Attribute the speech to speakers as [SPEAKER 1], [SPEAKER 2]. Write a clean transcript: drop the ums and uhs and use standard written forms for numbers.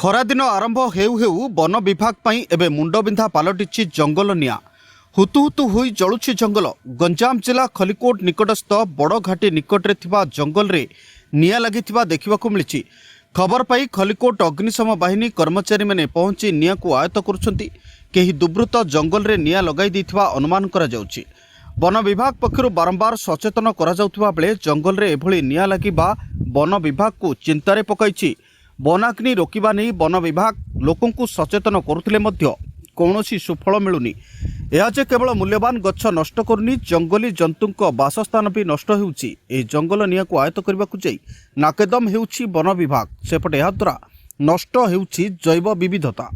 [SPEAKER 1] ଖରାଦିନ ଆରମ୍ଭ ହେଉ ହେଉ ବନ ବିଭାଗ ପାଇଁ ଏବେ ମୁଣ୍ଡବିନ୍ଧା ପାଲଟିଛି ଜଙ୍ଗଲ ନିଆଁ। ହୁତୁ ହୁତୁ ହୋଇ ଜଳୁଛି ଜଙ୍ଗଲ। ଗଞ୍ଜାମ ଜିଲ୍ଲା ଖଲିକୋଟ ନିକଟସ୍ଥ ବଡ଼ଘାଟି ନିକଟରେ ଥିବା ଜଙ୍ଗଲରେ ନିଆଁ ଲାଗିଥିବା ଦେଖିବାକୁ ମିଳିଛି। ଖବର ପାଇ ଖଲିକୋଟ ଅଗ୍ନିଶମ ବାହିନୀ କର୍ମଚାରୀମାନେ ପହଞ୍ଚି ନିଆଁକୁ ଆୟତ୍ତ କରୁଛନ୍ତି। କେହି ଦୁର୍ବୃତ୍ତ ଜଙ୍ଗଲରେ ନିଆଁ ଲଗାଇ ଦେଇଥିବା ଅନୁମାନ କରାଯାଉଛି। ବନ ବିଭାଗ ପକ୍ଷରୁ ବାରମ୍ବାର ସଚେତନ କରାଯାଉଥିବା ବେଳେ ଜଙ୍ଗଲରେ ଏଭଳି ନିଆଁ ଲାଗିବା ବନ ବିଭାଗକୁ ଚିନ୍ତାରେ ପକାଇଛି। ବନାଗ୍ନି ରୋକିବା ନେଇ ବନ ବିଭାଗ ଲୋକଙ୍କୁ ସଚେତନ କରୁଥିଲେ ମଧ୍ୟ କୌଣସି ସୁଫଳ ମିଳୁନି। ଏହା ଯେ କେବଳ ମୂଲ୍ୟବାନ ଗଛ ନଷ୍ଟ କରୁନି, ଜଙ୍ଗଲୀ ଜନ୍ତୁଙ୍କ ବାସସ୍ଥାନ ବି ନଷ୍ଟ ହେଉଛି। ଏହି ଜଙ୍ଗଲ ନିଆଁକୁ ଆୟତ୍ତ କରିବାକୁ ଯାଇ ନାକେଦମ ହେଉଛି ବନ ବିଭାଗ। ସେପଟେ ଏହାଦ୍ୱାରା ନଷ୍ଟ ହେଉଛି ଜୈବ ବିବିଧତା।